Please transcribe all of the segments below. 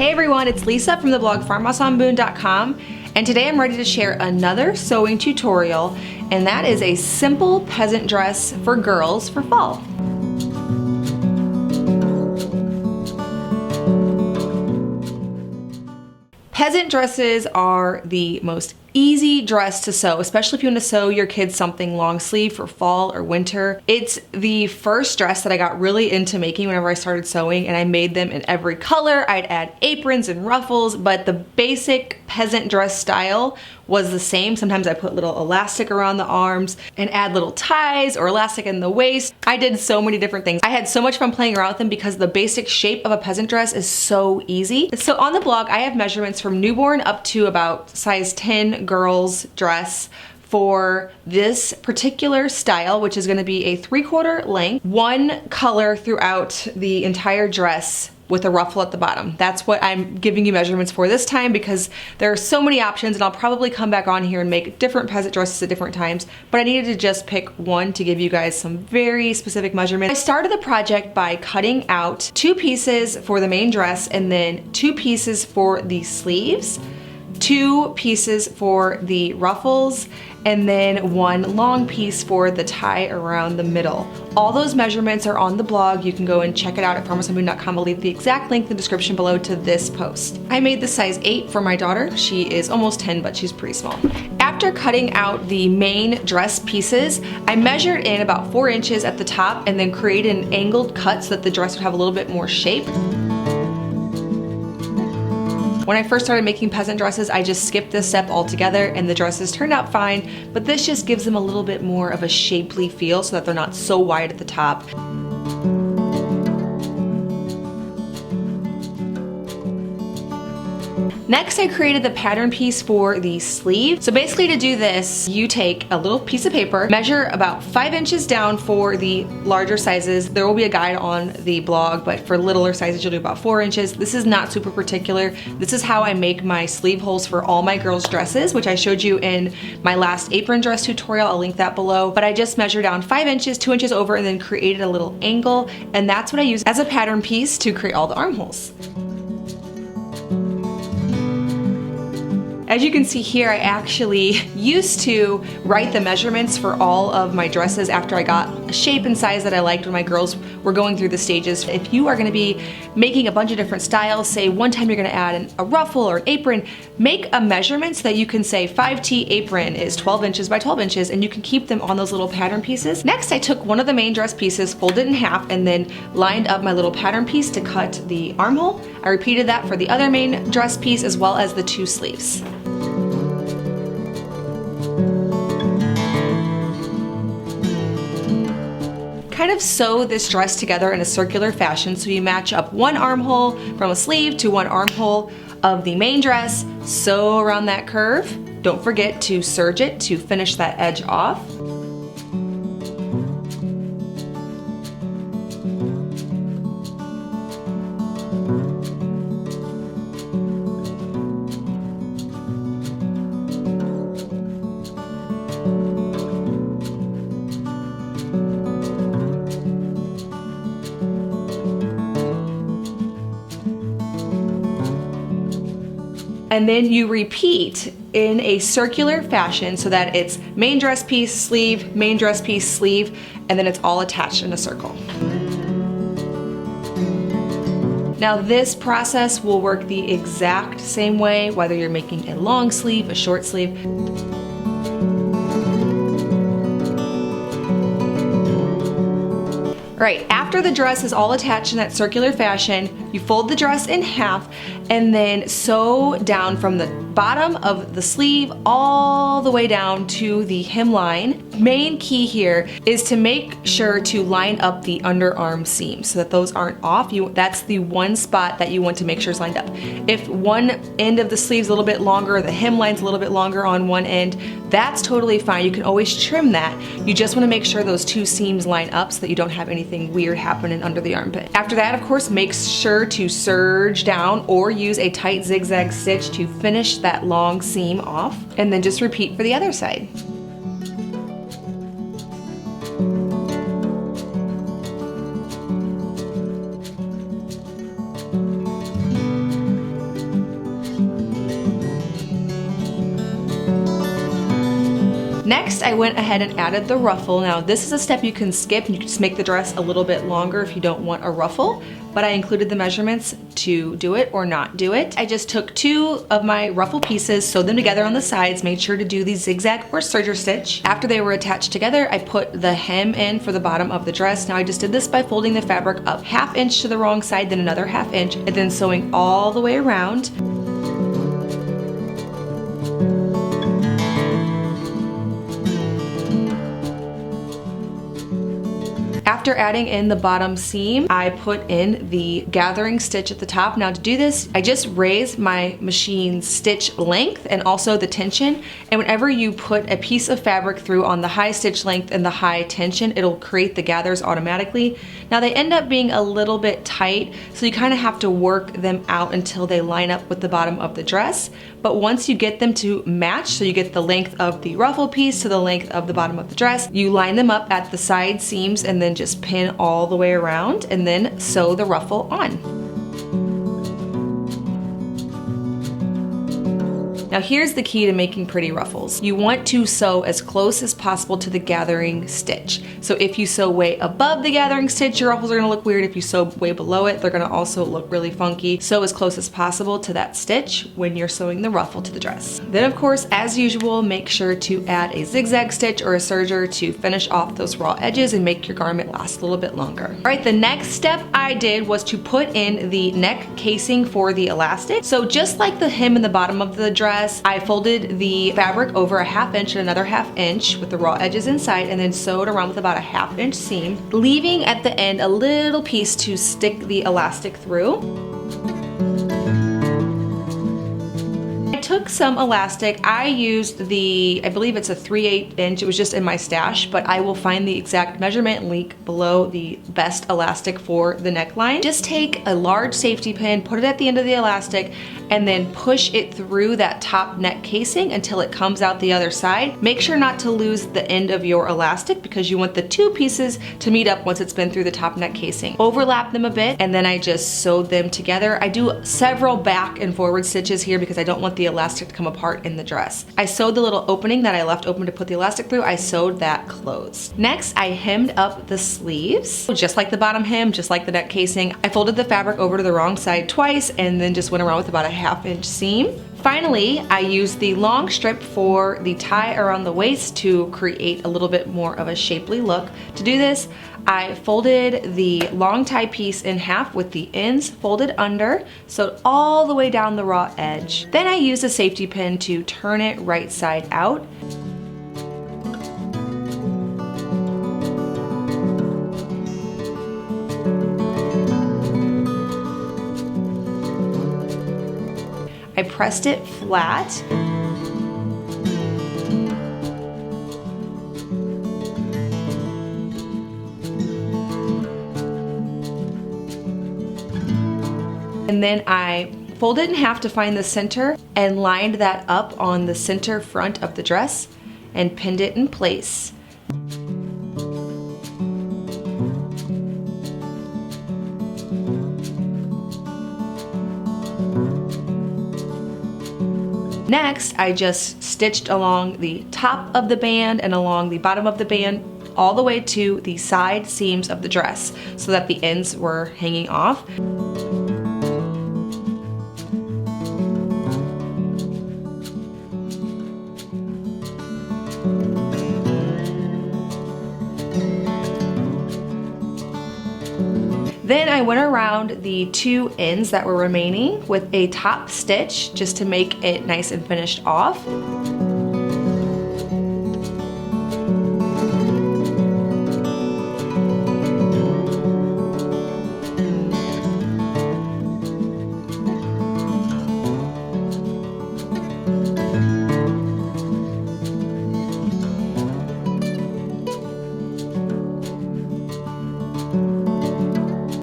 Hey everyone, it's Lisa from the blog farmhouseonboone.com, and today I'm ready to share another sewing tutorial, and that is a simple peasant dress for girls for fall. Peasant dresses are the most easy dress to sew, especially if you want to sew your kids something long sleeve for fall or winter. It's the first dress that I got really into making whenever I started sewing, and I made them in every color. I'd add aprons and ruffles, but the basic peasant dress style was the same. Sometimes I put little elastic around the arms and add little ties or elastic in the waist. I did so many different things. I had so much fun playing around with them because the basic shape of a peasant dress is so easy. So on the blog, I have measurements from newborn up to about size 10 girls dress for this particular style, which is gonna be a 3/4 length, one color throughout the entire dress with a ruffle at the bottom. That's what I'm giving you measurements for this time because there are so many options, and I'll probably come back on here and make different peasant dresses at different times, but I needed to just pick one to give you guys some very specific measurements. I started the project by cutting out 2 pieces for the main dress and then 2 pieces for the sleeves, 2 pieces for the ruffles, and then 1 long piece for the tie around the middle. All those measurements are on the blog. You can go and check it out at farmhouseonboone.com. I'll leave the exact link in the description below to this post. I made the size 8 for my daughter. She is almost 10, but she's pretty small. After cutting out the main dress pieces, I measured in about 4 inches at the top and then created an angled cut so that the dress would have a little bit more shape. When I first started making peasant dresses, I just skipped this step altogether and the dresses turned out fine, but this just gives them a little bit more of a shapely feel so that they're not so wide at the top. Next, I created the pattern piece for the sleeve. So basically to do this, you take a little piece of paper, measure about 5 inches down for the larger sizes. There will be a guide on the blog, but for littler sizes, you'll do about 4 inches. This is not super particular. This is how I make my sleeve holes for all my girls' dresses, which I showed you in my last apron dress tutorial. I'll link that below. But I just measured down 5 inches, 2 inches over, and then created a little angle. And that's what I use as a pattern piece to create all the armholes. As you can see here, I actually used to write the measurements for all of my dresses after I got a shape and size that I liked when my girls were going through the stages. If you are gonna be making a bunch of different styles, say one time you're gonna add a ruffle or an apron, make a measurement so that you can say 5T apron is 12 inches by 12 inches, and you can keep them on those little pattern pieces. Next, I took one of the main dress pieces, folded it in half, and then lined up my little pattern piece to cut the armhole. I repeated that for the other main dress piece as well as the 2 sleeves. Kind of sew this dress together in a circular fashion so you match up one armhole from a sleeve to one armhole of the main dress. Sew around that curve. Don't forget to serge it to finish that edge off. And then you repeat in a circular fashion so that it's main dress piece, sleeve, main dress piece, sleeve, and then it's all attached in a circle. Now this process will work the exact same way whether you're making a long sleeve, a short sleeve. Right, after the dress is all attached in that circular fashion, you fold the dress in half and then sew down from the bottom of the sleeve all the way down to the hemline. Main key here is to make sure to line up the underarm seams so that those aren't off. That's the one spot that you want to make sure is lined up. If one end of the sleeve is a little bit longer, the hemline's a little bit longer on one end, that's totally fine. You can always trim that. You just want to make sure those 2 seams line up so that you don't have anything weird happening under the armpit. After that, of course, make sure to serge down or use a tight zigzag stitch to finish that long seam off, and then just repeat for the other side. Next, I went ahead and added the ruffle. Now this is a step you can skip, and you can just make the dress a little bit longer if you don't want a ruffle, but I included the measurements to do it or not do it. I just took 2 of my ruffle pieces, sewed them together on the sides, made sure to do the zigzag or serger stitch. After they were attached together, I put the hem in for the bottom of the dress. Now I just did this by folding the fabric up 1/2 inch to the wrong side, then another 1/2 inch, and then sewing all the way around. After adding in the bottom seam, I put in the gathering stitch at the top. Now to do this, I just raise my machine's stitch length and also the tension. And whenever you put a piece of fabric through on the high stitch length and the high tension, it'll create the gathers automatically. Now they end up being a little bit tight, so you kind of have to work them out until they line up with the bottom of the dress. But once you get them to match, so you get the length of the ruffle piece to the length of the bottom of the dress, you line them up at the side seams and then just pin all the way around and then sew the ruffle on. Now here's the key to making pretty ruffles. You want to sew as close as possible to the gathering stitch. So if you sew way above the gathering stitch, your ruffles are gonna look weird. If you sew way below it, they're gonna also look really funky. Sew as close as possible to that stitch when you're sewing the ruffle to the dress. Then of course, as usual, make sure to add a zigzag stitch or a serger to finish off those raw edges and make your garment last a little bit longer. All right, the next step I did was to put in the neck casing for the elastic. So just like the hem in the bottom of the dress, I folded the fabric over a 1/2 inch and another 1/2 inch with the raw edges inside, and then sewed around with about a 1/2 inch seam, leaving at the end a little piece to stick the elastic through. I took some elastic. I used I believe it's a 3/8 inch. It was just in my stash, but I will find the exact measurement link below the best elastic for the neckline. Just take a large safety pin, put it at the end of the elastic, and then push it through that top neck casing until it comes out the other side. Make sure not to lose the end of your elastic because you want the 2 pieces to meet up once it's been through the top neck casing. Overlap them a bit, and then I just sewed them together. I do several back and forward stitches here because I don't want the elastic to come apart in the dress. I sewed the little opening that I left open to put the elastic through. I sewed that closed. Next, I hemmed up the sleeves. Just like the bottom hem, just like the neck casing, I folded the fabric over to the wrong side twice and then just went around with about a 1/2 inch seam. Finally, I used the long strip for the tie around the waist to create a little bit more of a shapely look. To do this, I folded the long tie piece in half with the ends folded under, sewed all the way down the raw edge. Then I used a safety pin to turn it right side out. I pressed it flat. And then I folded it in half to find the center and lined that up on the center front of the dress and pinned it in place. Next, I just stitched along the top of the band and along the bottom of the band all the way to the side seams of the dress so that the ends were hanging off. Then I went around the 2 ends that were remaining with a top stitch just to make it nice and finished off.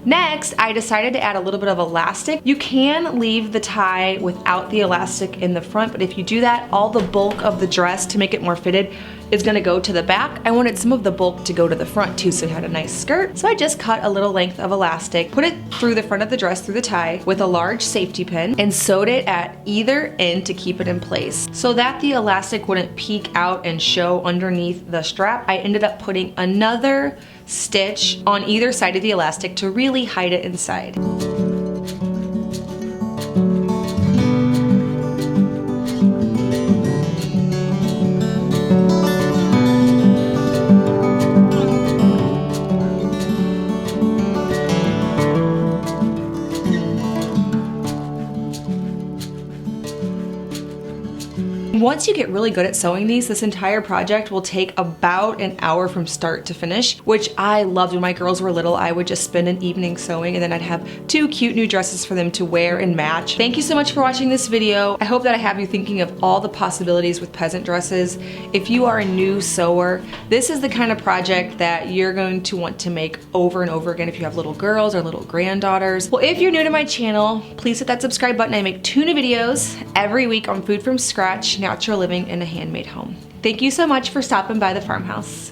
Next, I decided to add a little bit of elastic. You can leave the tie without the elastic in the front, but if you do that, all the bulk of the dress to make it more fitted is gonna go to the back, I wanted some of the bulk to go to the front too, so it had a nice skirt. So I just cut a little length of elastic, put it through the front of the dress through the tie with a large safety pin, and sewed it at either end to keep it in place. So that the elastic wouldn't peek out and show underneath the strap, I ended up putting another stitch on either side of the elastic to really hide it inside. Once you get really good at sewing these, this entire project will take about an hour from start to finish, which I loved. When my girls were little, I would just spend an evening sewing and then I'd have 2 cute new dresses for them to wear and match. Thank you so much for watching this video. I hope that I have you thinking of all the possibilities with peasant dresses. If you are a new sewer, this is the kind of project that you're going to want to make over and over again if you have little girls or little granddaughters. Well, if you're new to my channel, please hit that subscribe button. I make 2 new videos every week on food from scratch, natural living in a handmade home. Thank you so much for stopping by the farmhouse.